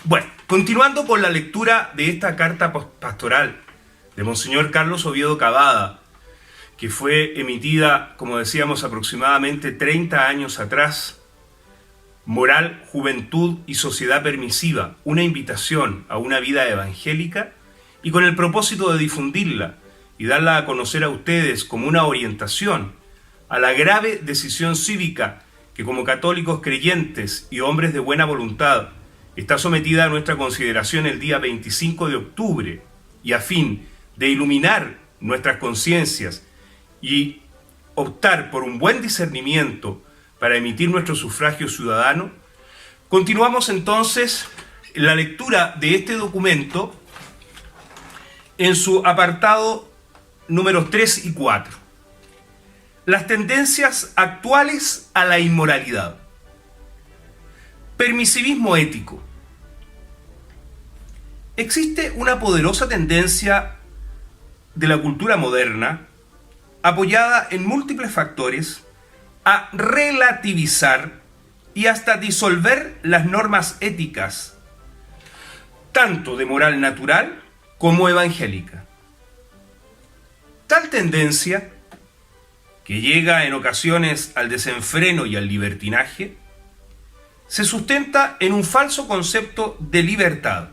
Bueno, continuando con la lectura de esta carta pastoral de Monseñor Carlos Oviedo Cavada, que fue emitida, como decíamos, aproximadamente 30 años atrás, Moral, Juventud y Sociedad Permisiva, una invitación a una vida evangélica, y con el propósito de difundirla y darla a conocer a ustedes como una orientación a la grave decisión cívica que como católicos creyentes y hombres de buena voluntad está sometida a nuestra consideración el día 25 de octubre, y a fin de iluminar nuestras conciencias y optar por un buen discernimiento para emitir nuestro sufragio ciudadano, continuamos entonces la lectura de este documento en su apartado números 3 y 4. Las tendencias actuales a la inmoralidad. Permisivismo ético. Existe una poderosa tendencia de la cultura moderna, apoyada en múltiples factores, a relativizar y hasta disolver las normas éticas, tanto de moral natural como evangélica. Tal tendencia, que llega en ocasiones al desenfreno y al libertinaje, se sustenta en un falso concepto de libertad,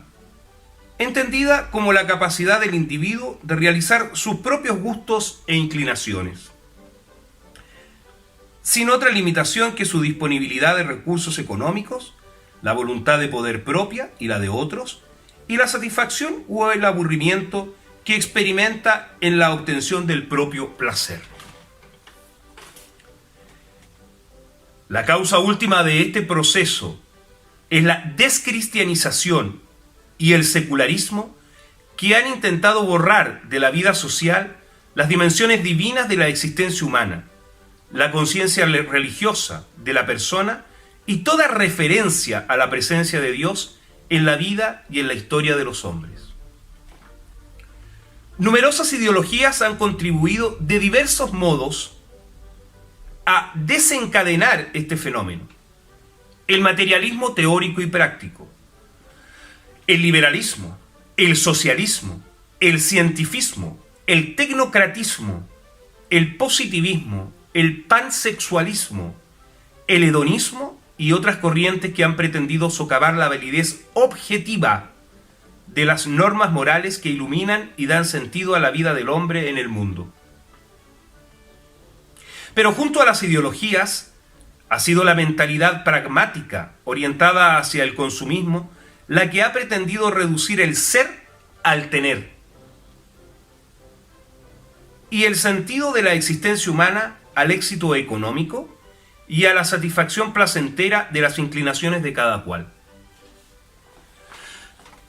entendida como la capacidad del individuo de realizar sus propios gustos e inclinaciones, sin otra limitación que su disponibilidad de recursos económicos, la voluntad de poder propia y la de otros, y la satisfacción o el aburrimiento que experimenta en la obtención del propio placer. La causa última de este proceso es la descristianización y el secularismo, que han intentado borrar de la vida social las dimensiones divinas de la existencia humana, la conciencia religiosa de la persona y toda referencia a la presencia de Dios en la vida y en la historia de los hombres. Numerosas ideologías han contribuido de diversos modos a desencadenar este fenómeno. El materialismo teórico y práctico, el liberalismo, el socialismo, el cientifismo, el tecnocratismo, el positivismo, el pansexualismo, el hedonismo y otras corrientes que han pretendido socavar la validez objetiva de las normas morales que iluminan y dan sentido a la vida del hombre en el mundo. Pero junto a las ideologías, ha sido la mentalidad pragmática, orientada hacia el consumismo, la que ha pretendido reducir el ser al tener, y el sentido de la existencia humana al éxito económico y a la satisfacción placentera de las inclinaciones de cada cual.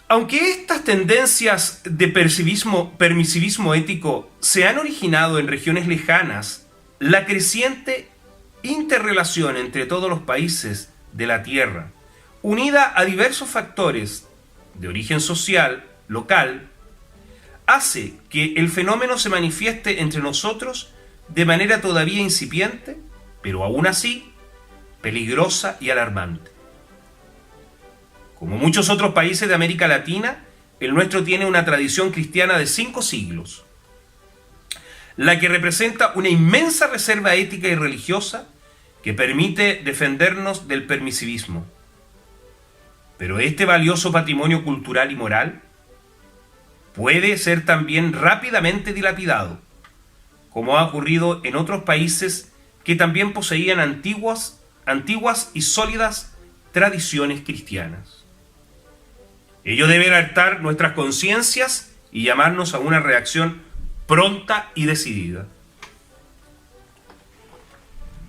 Aunque estas tendencias de permisivismo ético se han originado en regiones lejanas, la creciente interrelación entre todos los países de la Tierra, unida a diversos factores de origen social, local, hace que el fenómeno se manifieste entre nosotros de manera todavía incipiente, pero aún así peligrosa y alarmante. Como muchos otros países de América Latina, el nuestro tiene una tradición cristiana de 5 siglos, la que representa una inmensa reserva ética y religiosa que permite defendernos del permisivismo. Pero este valioso patrimonio cultural y moral puede ser también rápidamente dilapidado, como ha ocurrido en otros países que también poseían antiguas y sólidas tradiciones cristianas. Ello debe alertar nuestras conciencias y llamarnos a una reacción pronta y decidida.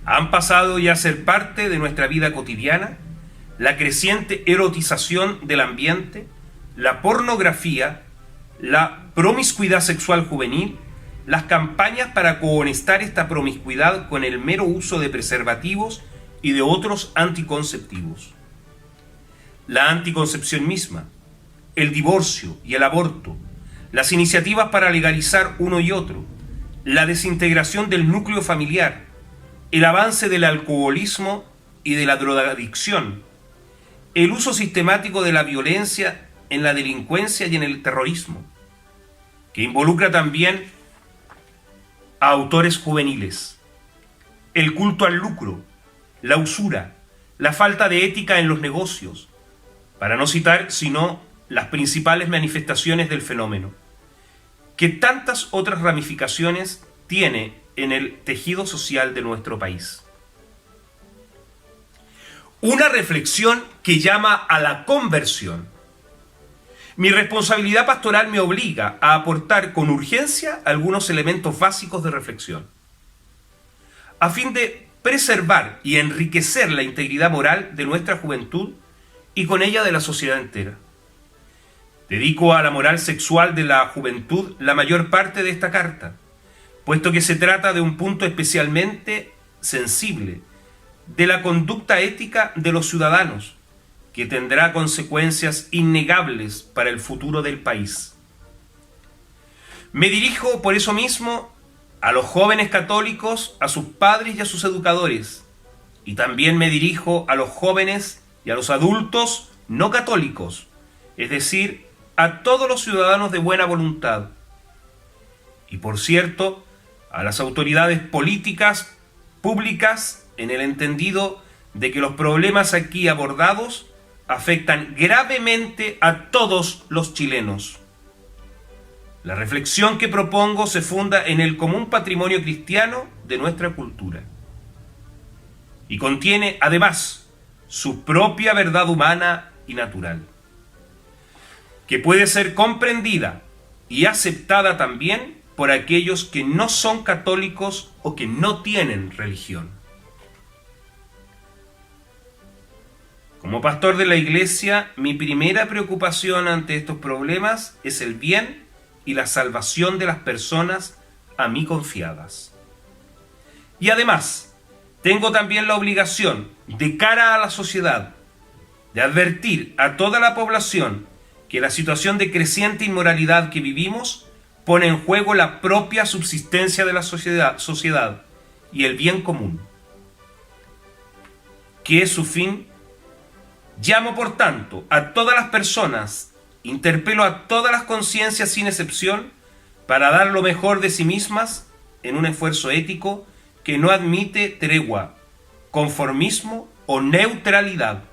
Han pasado ya a ser parte de nuestra vida cotidiana la creciente erotización del ambiente, la pornografía, la promiscuidad sexual juvenil, las campañas para cohonestar esta promiscuidad con el mero uso de preservativos y de otros anticonceptivos. La anticoncepción misma, el divorcio y el aborto, las iniciativas para legalizar uno y otro, la desintegración del núcleo familiar, el avance del alcoholismo y de la drogadicción, el uso sistemático de la violencia en la delincuencia y en el terrorismo, que involucra también a autores juveniles, el culto al lucro, la usura, la falta de ética en los negocios, para no citar sino las principales manifestaciones del fenómeno, que tantas otras ramificaciones tiene en el tejido social de nuestro país. Una reflexión que llama a la conversión. Mi responsabilidad pastoral me obliga a aportar con urgencia algunos elementos básicos de reflexión, a fin de preservar y enriquecer la integridad moral de nuestra juventud y con ella de la sociedad entera. Dedico a la moral sexual de la juventud la mayor parte de esta carta, puesto que se trata de un punto especialmente sensible de la conducta ética de los ciudadanos, que tendrá consecuencias innegables para el futuro del país. Me dirijo por eso mismo a los jóvenes católicos, a sus padres y a sus educadores, y también me dirijo a los jóvenes y a los adultos no católicos, es decir, a todos los ciudadanos de buena voluntad, y por cierto, a las autoridades políticas, públicas, en el entendido de que los problemas aquí abordados afectan gravemente a todos los chilenos. La reflexión que propongo se funda en el común patrimonio cristiano de nuestra cultura y contiene, además, su propia verdad humana y natural, que puede ser comprendida y aceptada también por aquellos que no son católicos o que no tienen religión. Como pastor de la Iglesia, mi primera preocupación ante estos problemas es el bien y la salvación de las personas a mí confiadas. Y además, tengo también la obligación, de cara a la sociedad, de advertir a toda la población que la situación de creciente inmoralidad que vivimos pone en juego la propia subsistencia de la sociedad y el bien común. ¿Qué es su fin? Llamo, por tanto, a todas las personas, interpelo a todas las conciencias sin excepción, para dar lo mejor de sí mismas en un esfuerzo ético que no admite tregua, conformismo o neutralidad,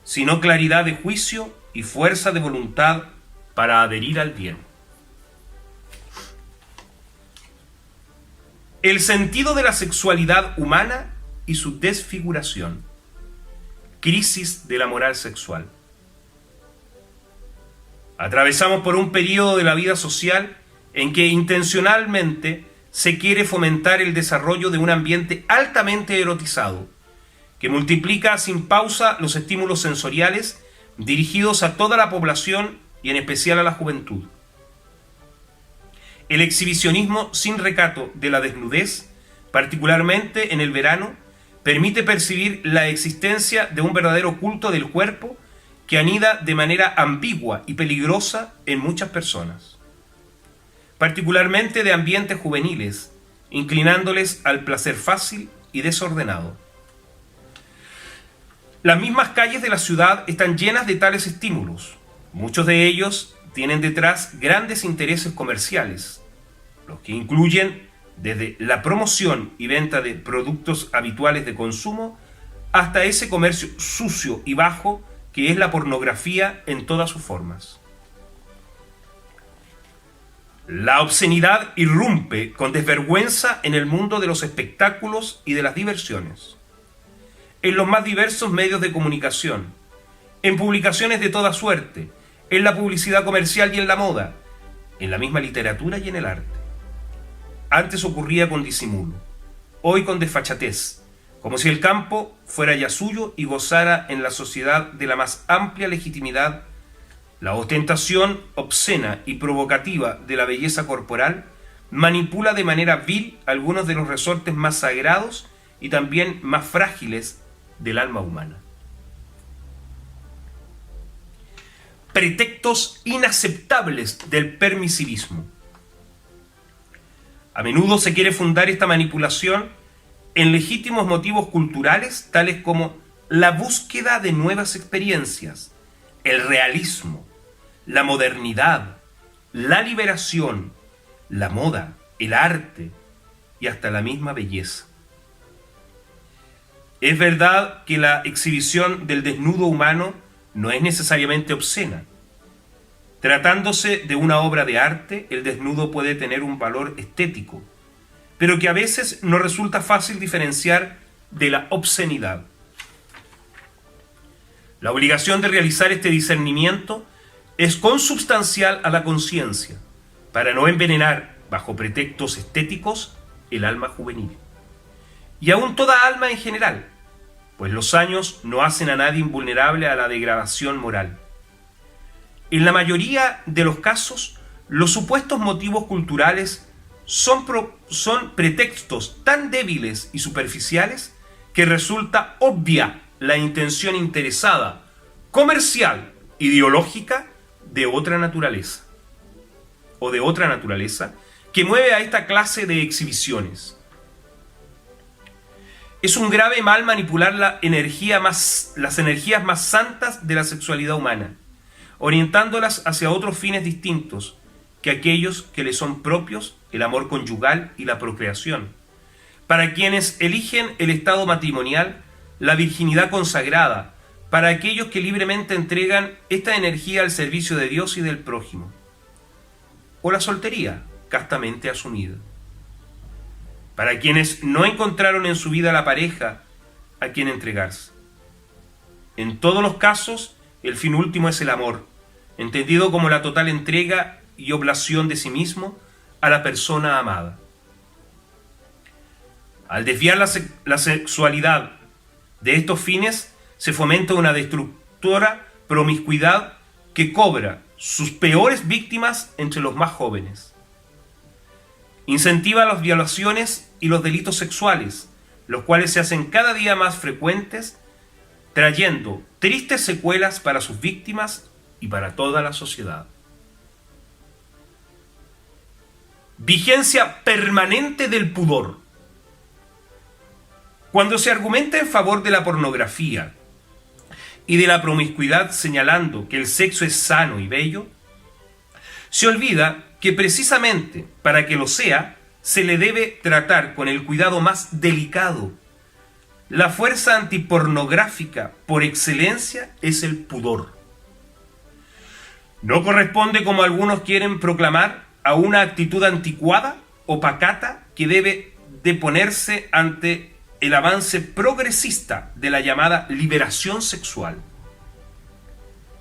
sino claridad de juicio y fuerza de voluntad para adherir al bien. El sentido de la sexualidad humana y su desfiguración. Crisis de la moral sexual. Atravesamos por un periodo de la vida social en que intencionalmente se quiere fomentar el desarrollo de un ambiente altamente erotizado, que multiplica sin pausa los estímulos sensoriales dirigidos a toda la población y en especial a la juventud. El exhibicionismo sin recato de la desnudez, particularmente en el verano, permite percibir la existencia de un verdadero culto del cuerpo que anida de manera ambigua y peligrosa en muchas personas, particularmente de ambientes juveniles, inclinándoles al placer fácil y desordenado. Las mismas calles de la ciudad están llenas de tales estímulos. Muchos de ellos tienen detrás grandes intereses comerciales, los que incluyen desde la promoción y venta de productos habituales de consumo hasta ese comercio sucio y bajo que es la pornografía en todas sus formas. La obscenidad irrumpe con desvergüenza en el mundo de los espectáculos y de las diversiones, en los más diversos medios de comunicación, en publicaciones de toda suerte, en la publicidad comercial y en la moda, en la misma literatura y en el arte. Antes ocurría con disimulo, hoy con desfachatez, como si el campo fuera ya suyo y gozara en la sociedad de la más amplia legitimidad. La ostentación obscena y provocativa de la belleza corporal manipula de manera vil algunos de los resortes más sagrados y también más frágiles del alma humana. Pretextos inaceptables del permisivismo. A menudo se quiere fundar esta manipulación en legítimos motivos culturales, tales como la búsqueda de nuevas experiencias, el realismo, la modernidad, la liberación, la moda, el arte y hasta la misma belleza. Es verdad que la exhibición del desnudo humano no es necesariamente obscena. Tratándose de una obra de arte, el desnudo puede tener un valor estético, pero que a veces no resulta fácil diferenciar de la obscenidad. La obligación de realizar este discernimiento es consubstancial a la conciencia, para no envenenar, bajo pretextos estéticos, el alma juvenil. Y aún toda alma en general, pues los años no hacen a nadie invulnerable a la degradación moral. En la mayoría de los casos, los supuestos motivos culturales son pretextos tan débiles y superficiales que resulta obvia la intención interesada, comercial, ideológica de otra naturaleza, que mueve a esta clase de exhibiciones. Es un grave mal manipular las energías más santas de la sexualidad humana, orientándolas hacia otros fines distintos que aquellos que le son propios, el amor conyugal y la procreación. Para quienes eligen el estado matrimonial, la virginidad consagrada, para aquellos que libremente entregan esta energía al servicio de Dios y del prójimo. O la soltería, castamente asumida. Para quienes no encontraron en su vida la pareja a quien entregarse. En todos los casos, el fin último es el amor, entendido como la total entrega y oblación de sí mismo a la persona amada. Al desviar la sexualidad de estos fines, se fomenta una destructora promiscuidad que cobra sus peores víctimas entre los más jóvenes. Incentiva las violaciones y los delitos sexuales, los cuales se hacen cada día más frecuentes, trayendo tristes secuelas para sus víctimas y para toda la sociedad. Vigencia permanente del pudor. Cuando se argumenta en favor de la pornografía y de la promiscuidad señalando que el sexo es sano y bello, se olvida que precisamente para que lo sea, se le debe tratar con el cuidado más delicado. La fuerza antipornográfica por excelencia es el pudor. No corresponde, como algunos quieren proclamar, a una actitud anticuada o pacata que debe deponerse ante el avance progresista de la llamada liberación sexual.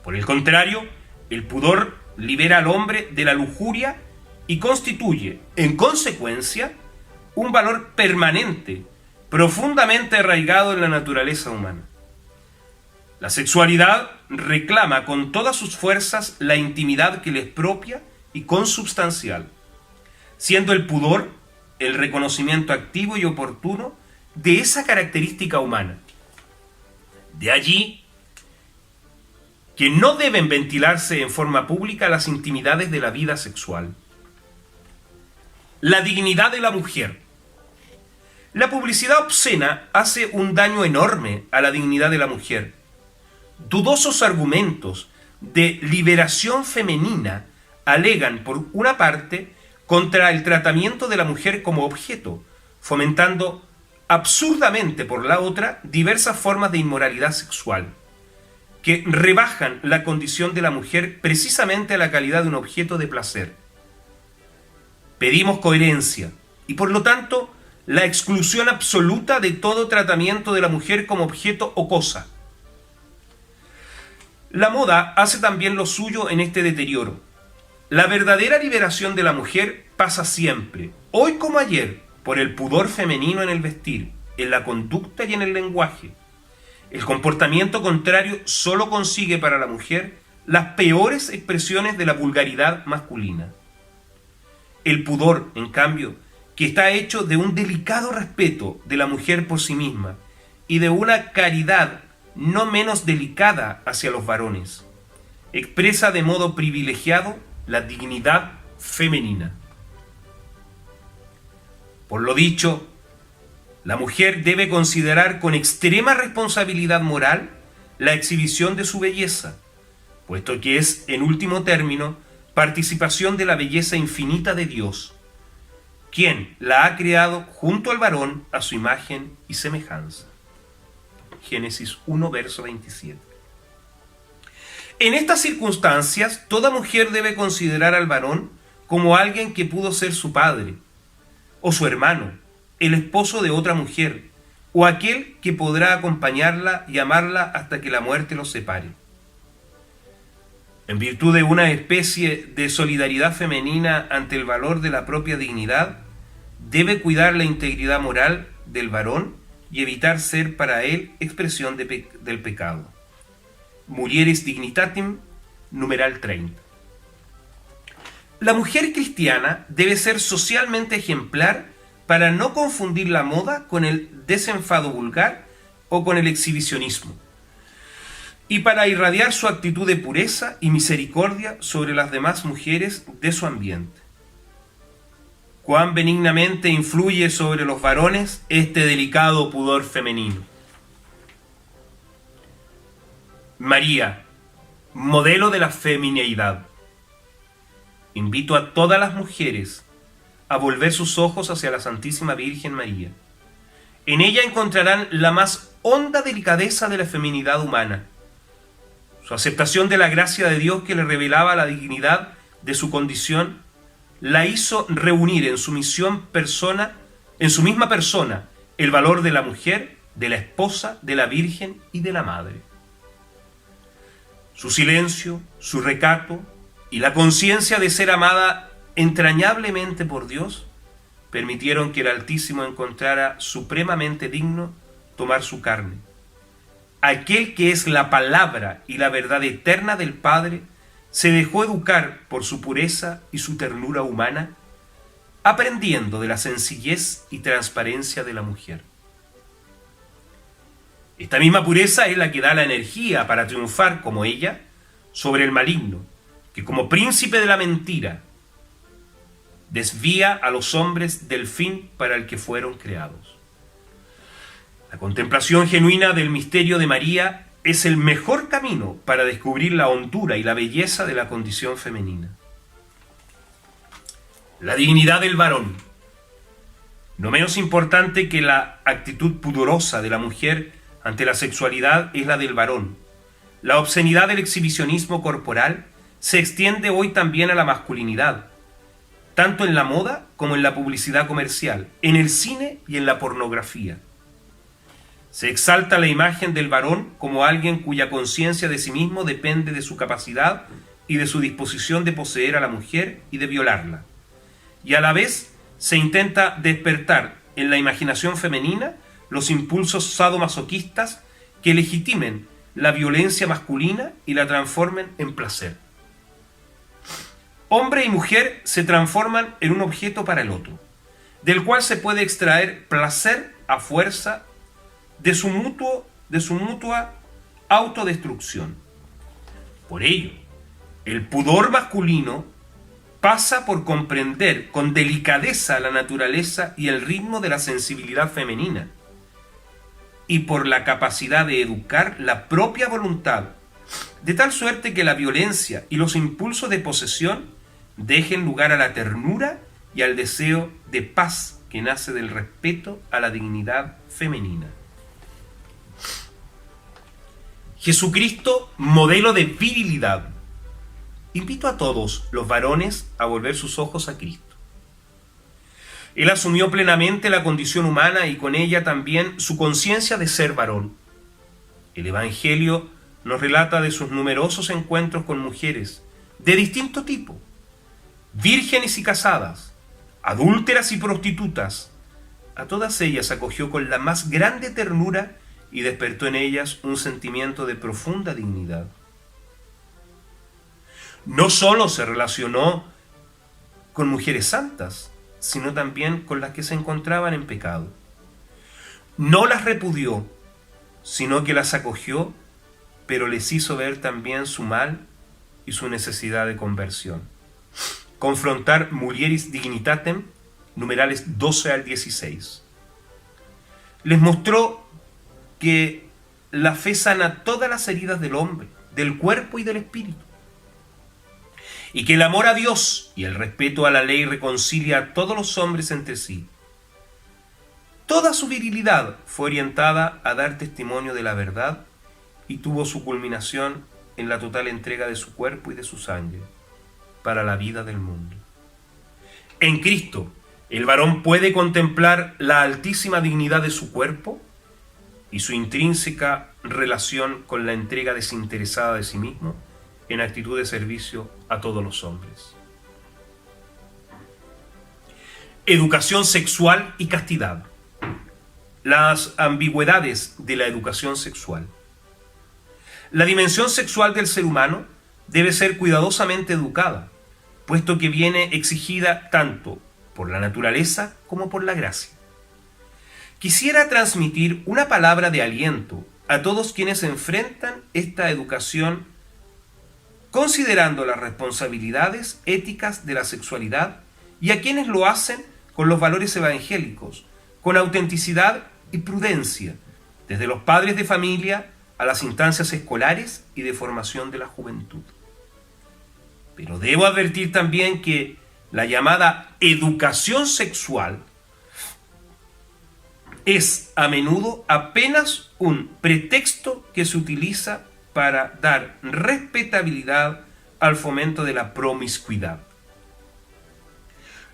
Por el contrario, el pudor libera al hombre de la lujuria y constituye, en consecuencia, un valor permanente, profundamente arraigado en la naturaleza humana. La sexualidad reclama con todas sus fuerzas la intimidad que le es propia y consubstancial, siendo el pudor el reconocimiento activo y oportuno de esa característica humana. De allí que no deben ventilarse en forma pública las intimidades de la vida sexual. La dignidad de la mujer. La publicidad obscena hace un daño enorme a la dignidad de la mujer. Dudosos argumentos de liberación femenina alegan, por una parte, contra el tratamiento de la mujer como objeto, fomentando absurdamente, por la otra, diversas formas de inmoralidad sexual, que rebajan la condición de la mujer precisamente a la calidad de un objeto de placer. Pedimos coherencia y, por lo tanto, la exclusión absoluta de todo tratamiento de la mujer como objeto o cosa. La moda hace también lo suyo en este deterioro. La verdadera liberación de la mujer pasa siempre, hoy como ayer, por el pudor femenino en el vestir, en la conducta y en el lenguaje. El comportamiento contrario solo consigue para la mujer las peores expresiones de la vulgaridad masculina. El pudor, en cambio, que está hecho de un delicado respeto de la mujer por sí misma y de una caridad no menos delicada hacia los varones, expresa de modo privilegiado la dignidad femenina. Por lo dicho, La mujer debe considerar con extrema responsabilidad moral la exhibición de su belleza, puesto que es, en último término, participación de la belleza infinita de Dios, quien la ha creado junto al varón a su imagen y semejanza. Génesis 1, verso 27. En estas circunstancias, toda mujer debe considerar al varón como alguien que pudo ser su padre, o su hermano, el esposo de otra mujer, o aquel que podrá acompañarla y amarla hasta que la muerte los separe. En virtud de una especie de solidaridad femenina ante el valor de la propia dignidad, debe cuidar la integridad moral del varón y evitar ser para él expresión del pecado. Mulieris Dignitatem, numeral 30. La mujer cristiana debe ser socialmente ejemplar para no confundir la moda con el desenfado vulgar o con el exhibicionismo, y para irradiar su actitud de pureza y misericordia sobre las demás mujeres de su ambiente. Cuán benignamente influye sobre los varones este delicado pudor femenino. María, modelo de la femineidad. Invito a todas las mujeres a volver sus ojos hacia la Santísima Virgen María. En ella encontrarán la más honda delicadeza de la feminidad humana, su aceptación de la gracia de Dios que le revelaba la dignidad de su condición, la hizo reunir en su misma persona, el valor de la mujer, de la esposa, de la Virgen y de la Madre. Su silencio, su recato y la conciencia de ser amada entrañablemente por Dios permitieron que el Altísimo encontrara supremamente digno tomar su carne. Aquel que es la palabra y la verdad eterna del Padre se dejó educar por su pureza y su ternura humana, aprendiendo de la sencillez y transparencia de la mujer. Esta misma pureza es la que da la energía para triunfar como ella sobre el maligno, que como príncipe de la mentira desvía a los hombres del fin para el que fueron creados. La contemplación genuina del misterio de María es el mejor camino para descubrir la hondura y la belleza de la condición femenina. La dignidad del varón. No menos importante que la actitud pudorosa de la mujer ante la sexualidad es la del varón. La obscenidad del exhibicionismo corporal se extiende hoy también a la masculinidad, tanto en la moda como en la publicidad comercial, en el cine y en la pornografía. Se exalta la imagen del varón como alguien cuya conciencia de sí mismo depende de su capacidad y de su disposición de poseer a la mujer y de violarla. Y a la vez se intenta despertar en la imaginación femenina los impulsos sadomasoquistas que legitimen la violencia masculina y la transformen en placer. Hombre y mujer se transforman en un objeto para el otro, del cual se puede extraer placer a fuerza de su mutua autodestrucción. Por ello, el pudor masculino pasa por comprender con delicadeza la naturaleza y el ritmo de la sensibilidad femenina, y por la capacidad de educar la propia voluntad, de tal suerte que la violencia y los impulsos de posesión dejen lugar a la ternura y al deseo de paz que nace del respeto a la dignidad femenina. Jesucristo, modelo de virilidad. Invito a todos los varones a volver sus ojos a Cristo. Él asumió plenamente la condición humana y con ella también su conciencia de ser varón. El Evangelio nos relata de sus numerosos encuentros con mujeres de distinto tipo, vírgenes y casadas, adúlteras y prostitutas. A todas ellas acogió con la más grande ternura y despertó en ellas un sentimiento de profunda dignidad. No solo se relacionó con mujeres santas, sino también con las que se encontraban en pecado. No las repudió, sino que las acogió, pero les hizo ver también su mal y su necesidad de conversión. Confrontar Mulieris Dignitatem, numerales 12 al 16. les mostró que la fe sana todas las heridas del hombre, del cuerpo y del espíritu, y que el amor a Dios y el respeto a la ley reconcilia a todos los hombres entre sí. Toda su virilidad fue orientada a dar testimonio de la verdad y tuvo su culminación en la total entrega de su cuerpo y de su sangre para la vida del mundo. En Cristo, el varón puede contemplar la altísima dignidad de su cuerpo y su intrínseca relación con la entrega desinteresada de sí mismo en actitud de servicio a todos los hombres. Educación sexual y castidad. Las ambigüedades de la educación sexual. La dimensión sexual del ser humano debe ser cuidadosamente educada, puesto que viene exigida tanto por la naturaleza como por la gracia. Quisiera transmitir una palabra de aliento a todos quienes enfrentan esta educación considerando las responsabilidades éticas de la sexualidad y a quienes lo hacen con los valores evangélicos, con autenticidad y prudencia, desde los padres de familia a las instancias escolares y de formación de la juventud. Pero debo advertir también que la llamada educación sexual es a menudo apenas un pretexto que se utiliza para dar respetabilidad al fomento de la promiscuidad.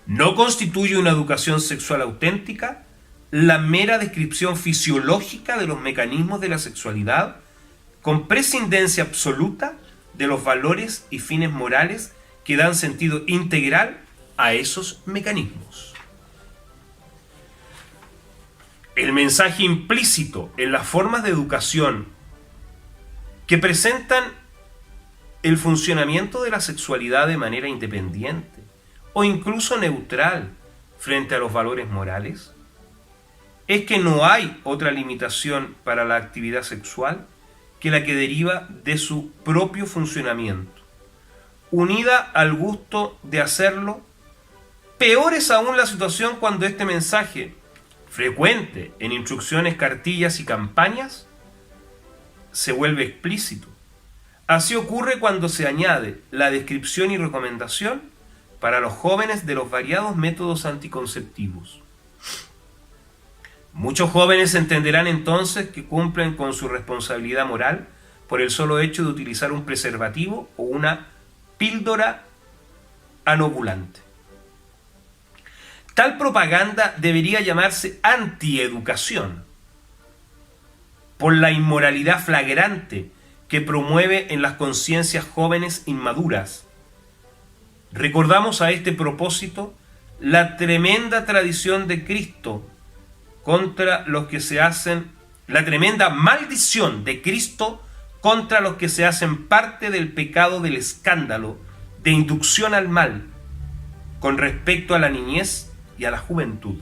No constituye una educación sexual auténtica la mera descripción fisiológica de los mecanismos de la sexualidad, con prescindencia absoluta de los valores y fines morales que dan sentido integral a esos mecanismos. El mensaje implícito en las formas de educación que presentan el funcionamiento de la sexualidad de manera independiente o incluso neutral frente a los valores morales es que no hay otra limitación para la actividad sexual que la que deriva de su propio funcionamiento, unida al gusto de hacerlo. Peor es aún la situación cuando este mensaje, frecuente en instrucciones, cartillas y campañas, se vuelve explícito. Así ocurre cuando se añade la descripción y recomendación para los jóvenes de los variados métodos anticonceptivos. Muchos jóvenes entenderán entonces que cumplen con su responsabilidad moral por el solo hecho de utilizar un preservativo o una píldora anovulante. Tal propaganda debería llamarse antieducación, por la inmoralidad flagrante que promueve en las conciencias jóvenes inmaduras. Recordamos a este propósito la tremenda tradición de Cristo contra los que se hacen, la tremenda maldición de Cristo contra los que se hacen parte del pecado del escándalo, de inducción al mal, con respecto a la niñez y a la juventud.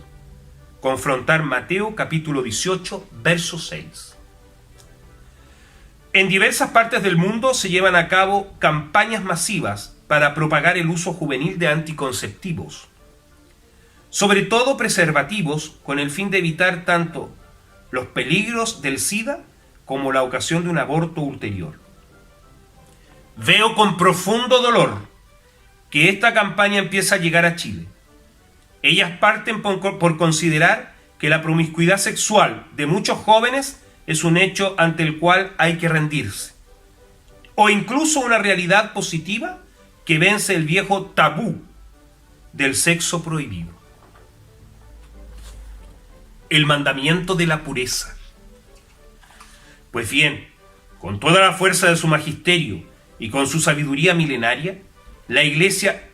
Confrontar Mateo capítulo 18, verso 6. En diversas partes del mundo se llevan a cabo campañas masivas para propagar el uso juvenil de anticonceptivos, sobre todo preservativos, con el fin de evitar tanto los peligros del SIDA como la ocasión de un aborto ulterior. Veo con profundo dolor que esta campaña empieza a llegar a Chile. Ellas parten por considerar que la promiscuidad sexual de muchos jóvenes es un hecho ante el cual hay que rendirse, o incluso una realidad positiva que vence el viejo tabú del sexo prohibido. El mandamiento de la pureza. Pues bien, con toda la fuerza de su magisterio y con su sabiduría milenaria, la Iglesia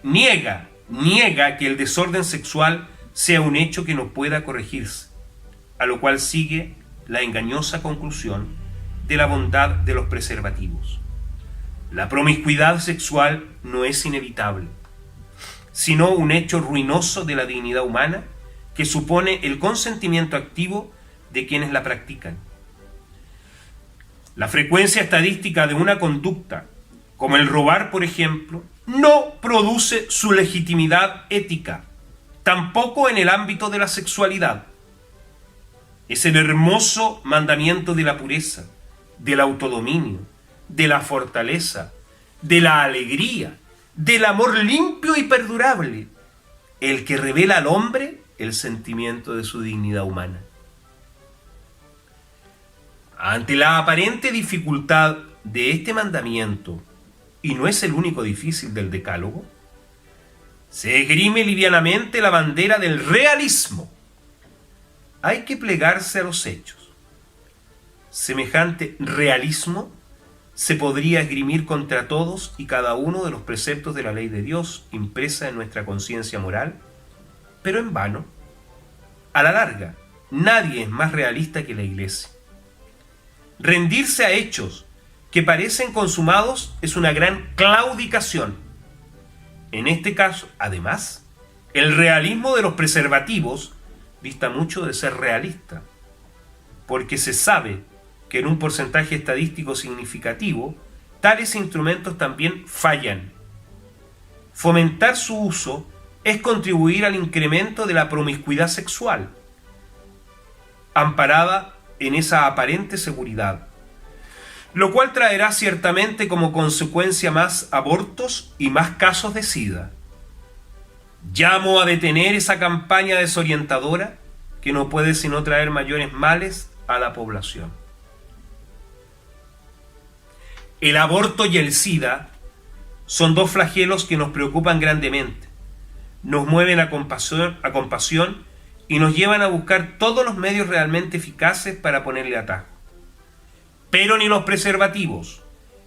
niega que el desorden sexual sea un hecho que no pueda corregirse, a lo cual sigue la engañosa conclusión de la bondad de los preservativos. La promiscuidad sexual no es inevitable, sino un hecho ruinoso de la dignidad humana que supone el consentimiento activo de quienes la practican. La frecuencia estadística de una conducta, como el robar, por ejemplo, no produce su legitimidad ética, tampoco en el ámbito de la sexualidad. Es el hermoso mandamiento de la pureza, del autodominio, de la fortaleza, de la alegría, del amor limpio y perdurable, el que revela al hombre el sentimiento de su dignidad humana. Ante la aparente dificultad de este mandamiento, y no es el único difícil del Decálogo, se esgrime livianamente la bandera del realismo. Hay que plegarse a los hechos. Semejante realismo se podría esgrimir contra todos y cada uno de los preceptos de la ley de Dios impresa en nuestra conciencia moral, pero en vano. A la larga, nadie es más realista que la Iglesia. Rendirse a hechos que parecen consumados es una gran claudicación. En este caso, además, el realismo de los preservativos dista mucho de ser realista, porque se sabe que en un porcentaje estadístico significativo, tales instrumentos también fallan. Fomentar su uso es contribuir al incremento de la promiscuidad sexual, amparada en esa aparente seguridad, lo cual traerá ciertamente como consecuencia más abortos y más casos de SIDA. Llamo a detener esa campaña desorientadora que no puede sino traer mayores males a la población. El aborto y el SIDA son dos flagelos que nos preocupan grandemente, nos mueven a compasión y nos llevan a buscar todos los medios realmente eficaces para ponerle atajo. Pero ni los preservativos,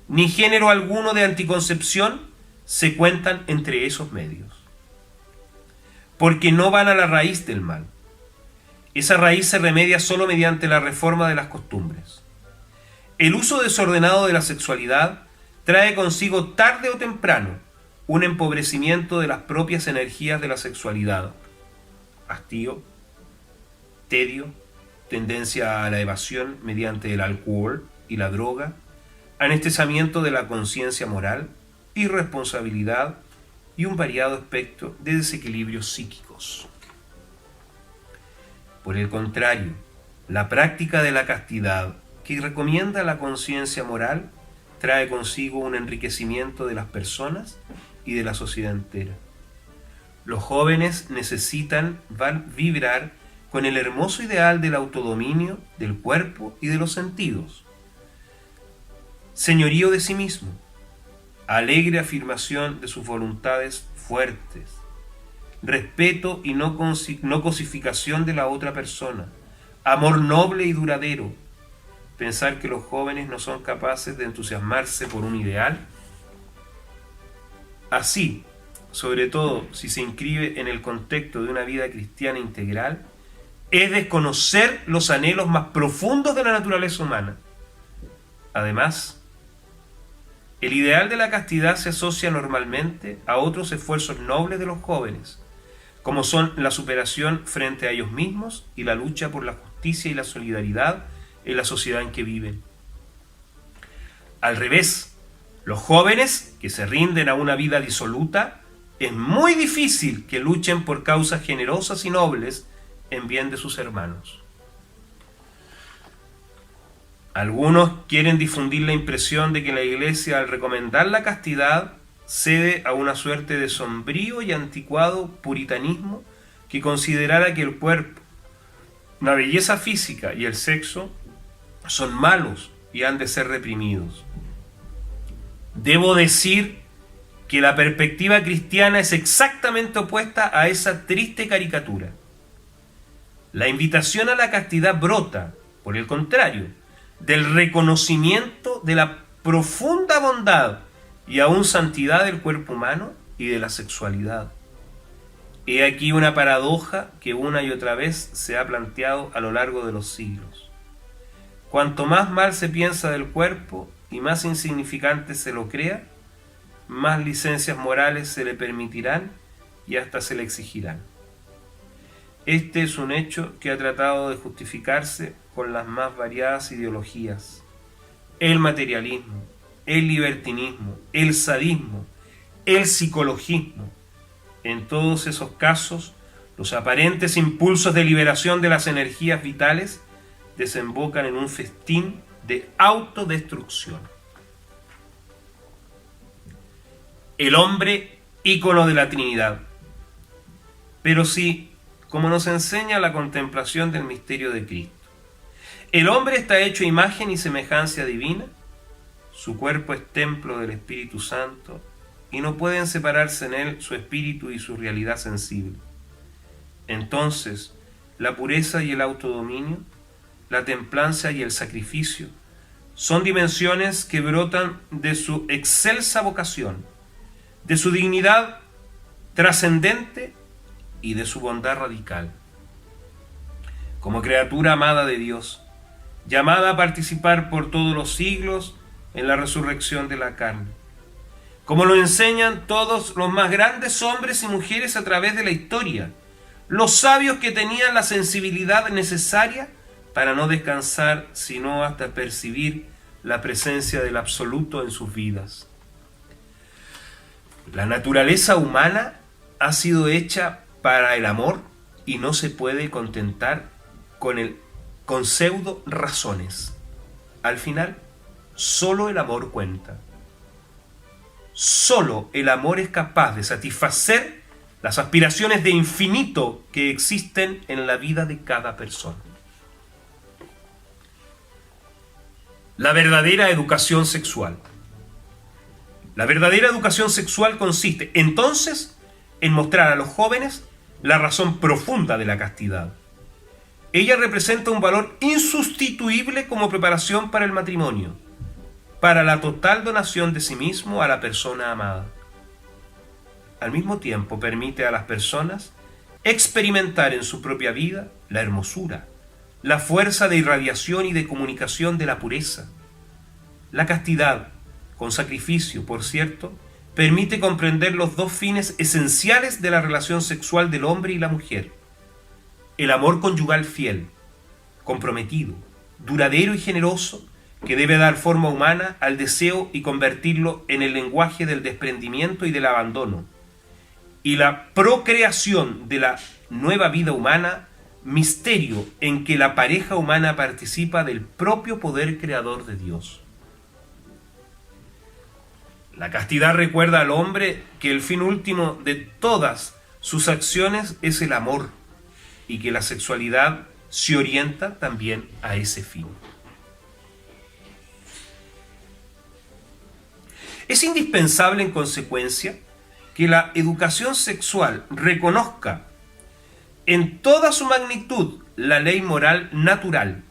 ni género alguno de anticoncepción se cuentan entre esos medios, porque no van a la raíz del mal. Esa raíz se remedia solo mediante la reforma de las costumbres. El uso desordenado de la sexualidad trae consigo tarde o temprano un empobrecimiento de las propias energías de la sexualidad. Hastío, tedio, tendencia a la evasión mediante el alcohol y la droga, anestesiamiento de la conciencia moral, irresponsabilidad y un variado espectro de desequilibrios psíquicos. Por el contrario, la práctica de la castidad que recomienda la conciencia moral trae consigo un enriquecimiento de las personas y de la sociedad entera. Los jóvenes necesitan vibrar con el hermoso ideal del autodominio, del cuerpo y de los sentidos. Señorío de sí mismo, alegre afirmación de sus voluntades fuertes, respeto y no cosificación de la otra persona, amor noble y duradero. Pensar que los jóvenes no son capaces de entusiasmarse por un ideal, así, sobre todo si se inscribe en el contexto de una vida cristiana integral, es desconocer los anhelos más profundos de la naturaleza humana. Además, el ideal de la castidad se asocia normalmente a otros esfuerzos nobles de los jóvenes, como son la superación frente a ellos mismos y la lucha por la justicia y la solidaridad en la sociedad en que viven. Al revés, los jóvenes que se rinden a una vida disoluta, es muy difícil que luchen por causas generosas y nobles en bien de sus hermanos. Algunos quieren difundir la impresión de que la Iglesia, al recomendar la castidad, cede a una suerte de sombrío y anticuado puritanismo que considerara que el cuerpo, la belleza física y el sexo son malos y han de ser reprimidos. Debo decir que la perspectiva cristiana es exactamente opuesta a esa triste caricatura. La invitación a la castidad brota, por el contrario, del reconocimiento de la profunda bondad y aún santidad del cuerpo humano y de la sexualidad. He aquí una paradoja que una y otra vez se ha planteado a lo largo de los siglos. Cuanto más mal se piensa del cuerpo y más insignificante se lo crea, más licencias morales se le permitirán y hasta se le exigirán. Este es un hecho que ha tratado de justificarse con las más variadas ideologías: el materialismo, el libertinismo, el sadismo, el psicologismo. En todos esos casos, los aparentes impulsos de liberación de las energías vitales desembocan en un festín de autodestrucción. El hombre, ícono de la Trinidad. Pero sí, como nos enseña la contemplación del misterio de Cristo, el hombre está hecho a imagen y semejanza divina, su cuerpo es templo del Espíritu Santo, y no pueden separarse en él su espíritu y su realidad sensible. Entonces, la pureza y el autodominio, la templanza y el sacrificio, son dimensiones que brotan de su excelsa vocación, de su dignidad trascendente y de su bondad radical. Como criatura amada de Dios, llamada a participar por todos los siglos en la resurrección de la carne, como lo enseñan todos los más grandes hombres y mujeres a través de la historia, los sabios que tenían la sensibilidad necesaria para no descansar sino hasta percibir la presencia del absoluto en sus vidas. La naturaleza humana ha sido hecha para el amor y no se puede contentar con pseudo razones. Al final, solo el amor cuenta. Solo el amor es capaz de satisfacer las aspiraciones de infinito que existen en la vida de cada persona. La verdadera educación sexual. La verdadera educación sexual consiste, entonces, en mostrar a los jóvenes la razón profunda de la castidad. Ella representa un valor insustituible como preparación para el matrimonio, para la total donación de sí mismo a la persona amada. Al mismo tiempo permite a las personas experimentar en su propia vida la hermosura, la fuerza de irradiación y de comunicación de la pureza. La castidad, con sacrificio, por cierto, permite comprender los dos fines esenciales de la relación sexual del hombre y la mujer: el amor conyugal fiel, comprometido, duradero y generoso, que debe dar forma humana al deseo y convertirlo en el lenguaje del desprendimiento y del abandono, y la procreación de la nueva vida humana, misterio en que la pareja humana participa del propio poder creador de Dios. La castidad recuerda al hombre que el fin último de todas sus acciones es el amor, y que la sexualidad se orienta también a ese fin. Es indispensable, en consecuencia, que la educación sexual reconozca en toda su magnitud la ley moral natural,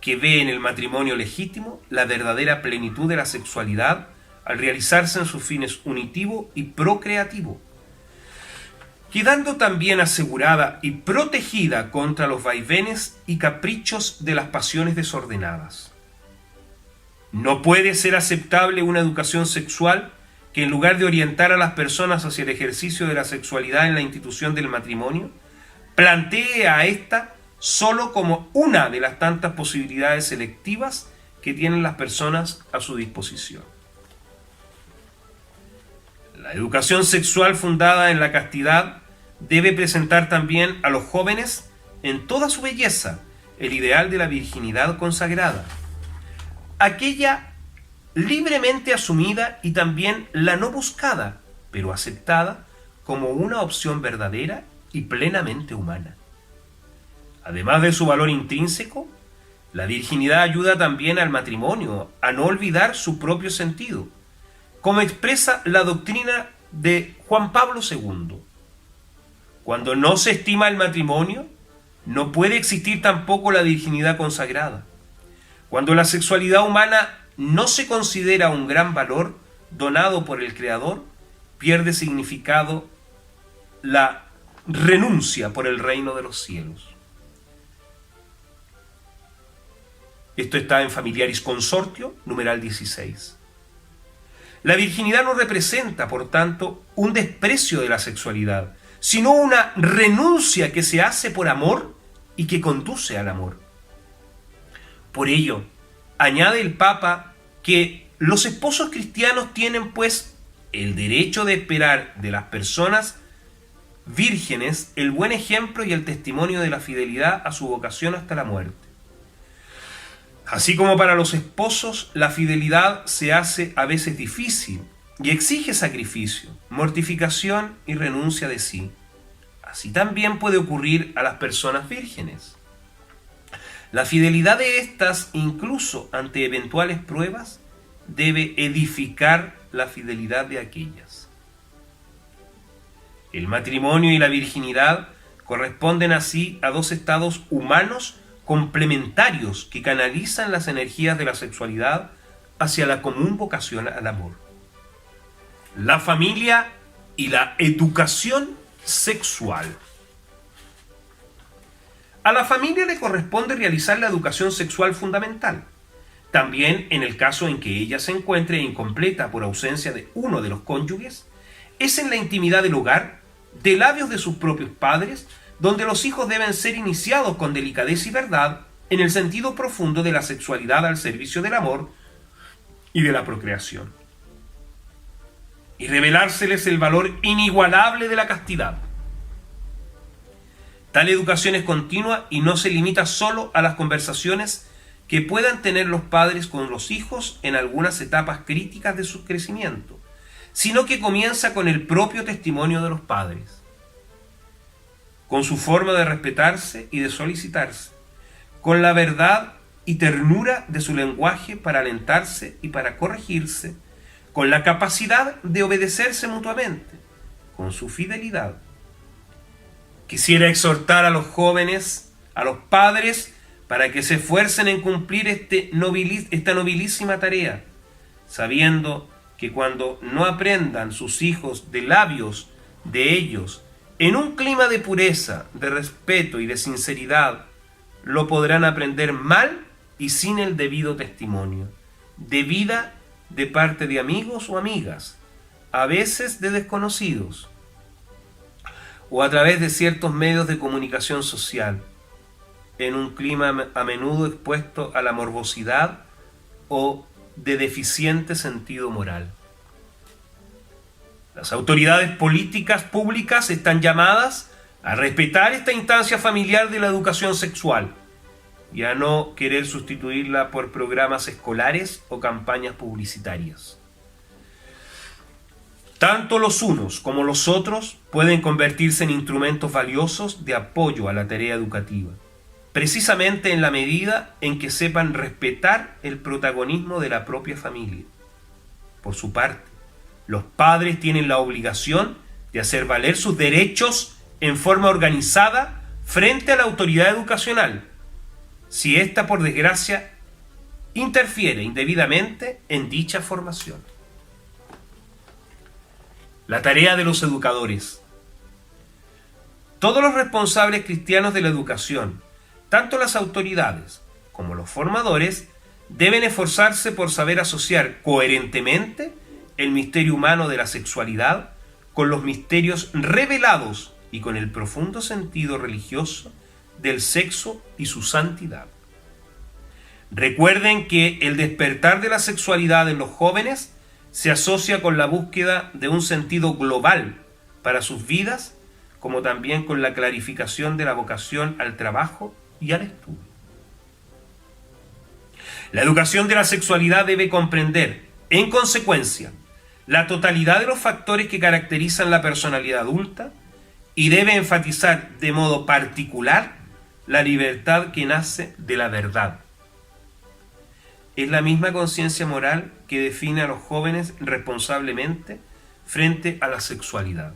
que ve en el matrimonio legítimo la verdadera plenitud de la sexualidad al realizarse en sus fines unitivo y procreativo, quedando también asegurada y protegida contra los vaivenes y caprichos de las pasiones desordenadas. No puede ser aceptable una educación sexual que, en lugar de orientar a las personas hacia el ejercicio de la sexualidad en la institución del matrimonio, plantee a ésta solo como una de las tantas posibilidades selectivas que tienen las personas a su disposición. La educación sexual fundada en la castidad debe presentar también a los jóvenes en toda su belleza el ideal de la virginidad consagrada, aquella libremente asumida y también la no buscada, pero aceptada como una opción verdadera y plenamente humana. Además de su valor intrínseco, la virginidad ayuda también al matrimonio a no olvidar su propio sentido, como expresa la doctrina de Juan Pablo II. Cuando no se estima el matrimonio, no puede existir tampoco la virginidad consagrada. Cuando la sexualidad humana no se considera un gran valor donado por el Creador, pierde significado la renuncia por el reino de los cielos. Esto está en Familiaris Consortio, numeral 16. La virginidad no representa, por tanto, un desprecio de la sexualidad, sino una renuncia que se hace por amor y que conduce al amor. Por ello, añade el Papa que los esposos cristianos tienen, pues, el derecho de esperar de las personas vírgenes el buen ejemplo y el testimonio de la fidelidad a su vocación hasta la muerte. Así como para los esposos, la fidelidad se hace a veces difícil y exige sacrificio, mortificación y renuncia de sí. Así también puede ocurrir a las personas vírgenes. La fidelidad de éstas, incluso ante eventuales pruebas, debe edificar la fidelidad de aquellas. El matrimonio y la virginidad corresponden así a dos estados humanos complementarios que canalizan las energías de la sexualidad hacia la común vocación al amor. La familia y la educación sexual. A la familia le corresponde realizar la educación sexual fundamental, también en el caso en que ella se encuentre incompleta por ausencia de uno de los cónyuges. Es en la intimidad del hogar, de labios de sus propios padres, donde los hijos deben ser iniciados con delicadeza y verdad en el sentido profundo de la sexualidad al servicio del amor y de la procreación, y revelárseles el valor inigualable de la castidad. Tal educación es continua y no se limita solo a las conversaciones que puedan tener los padres con los hijos en algunas etapas críticas de su crecimiento, sino que comienza con el propio testimonio de los padres, con su forma de respetarse y de solicitarse, con la verdad y ternura de su lenguaje para alentarse y para corregirse, con la capacidad de obedecerse mutuamente, con su fidelidad. Quisiera exhortar a los jóvenes, a los padres, para que se esfuercen en cumplir esta nobilísima tarea, sabiendo que cuando no aprendan sus hijos de labios de ellos, en un clima de pureza, de respeto y de sinceridad, lo podrán aprender mal y sin el debido testimonio, de vida de parte de amigos o amigas, a veces de desconocidos, o a través de ciertos medios de comunicación social, en un clima a menudo expuesto a la morbosidad o de deficiente sentido moral. Las autoridades políticas públicas están llamadas a respetar esta instancia familiar de la educación sexual y a no querer sustituirla por programas escolares o campañas publicitarias. Tanto los unos como los otros pueden convertirse en instrumentos valiosos de apoyo a la tarea educativa, precisamente en la medida en que sepan respetar el protagonismo de la propia familia. Por su parte, los padres tienen la obligación de hacer valer sus derechos en forma organizada frente a la autoridad educacional, si ésta, por desgracia, interfiere indebidamente en dicha formación. La tarea de los educadores. Todos los responsables cristianos de la educación, tanto las autoridades como los formadores, deben esforzarse por saber asociar coherentemente el misterio humano de la sexualidad con los misterios revelados y con el profundo sentido religioso del sexo y su santidad. Recuerden que el despertar de la sexualidad en los jóvenes se asocia con la búsqueda de un sentido global para sus vidas, como también con la clarificación de la vocación al trabajo y al estudio. La educación de la sexualidad debe comprender, en consecuencia, la totalidad de los factores que caracterizan la personalidad adulta y debe enfatizar de modo particular la libertad que nace de la verdad. Es la misma conciencia moral que define a los jóvenes responsablemente frente a la sexualidad,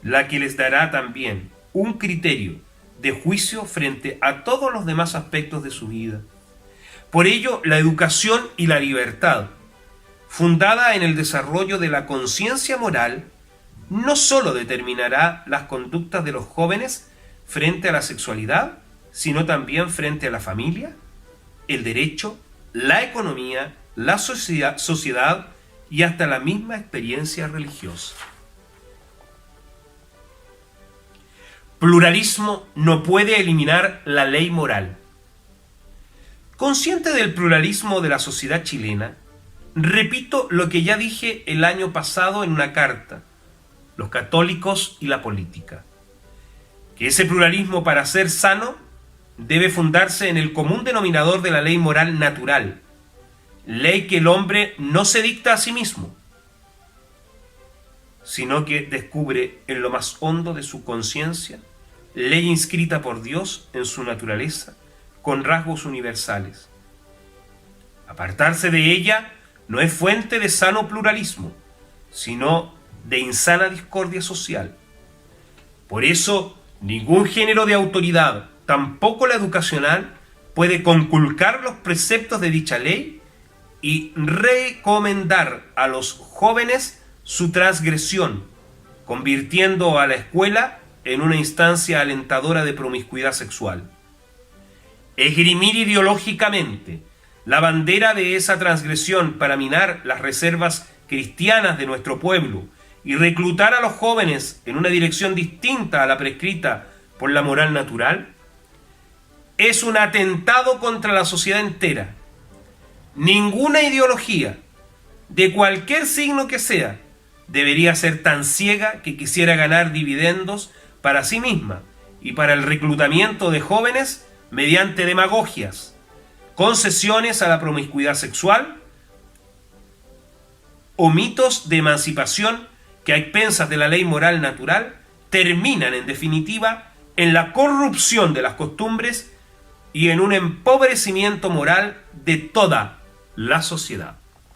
la que les dará también un criterio de juicio frente a todos los demás aspectos de su vida. Por ello, la educación y la libertad, fundada en el desarrollo de la conciencia moral, no sólo determinará las conductas de los jóvenes frente a la sexualidad, sino también frente a la familia, el derecho, la economía, la sociedad y hasta la misma experiencia religiosa. Pluralismo no puede eliminar la ley moral. Consciente del pluralismo de la sociedad chilena, repito lo que ya dije el año pasado en una carta, Los católicos y la política, que ese pluralismo, para ser sano, debe fundarse en el común denominador de la ley moral natural, ley que el hombre no se dicta a sí mismo, sino que descubre en lo más hondo de su conciencia, ley inscrita por Dios en su naturaleza, con rasgos universales. Apartarse de ella no es fuente de sano pluralismo, sino de insana discordia social. Por eso, ningún género de autoridad, tampoco la educacional, puede conculcar los preceptos de dicha ley y recomendar a los jóvenes su transgresión, convirtiendo a la escuela en una instancia alentadora de promiscuidad sexual. Esgrimir ideológicamente la bandera de esa transgresión para minar las reservas cristianas de nuestro pueblo y reclutar a los jóvenes en una dirección distinta a la prescrita por la moral natural, es un atentado contra la sociedad entera. Ninguna ideología, de cualquier signo que sea, debería ser tan ciega que quisiera ganar dividendos para sí misma y para el reclutamiento de jóvenes mediante demagogias, concesiones a la promiscuidad sexual o mitos de emancipación que a expensas de la ley moral natural terminan en definitiva en la corrupción de las costumbres y en un empobrecimiento moral de toda la sociedad.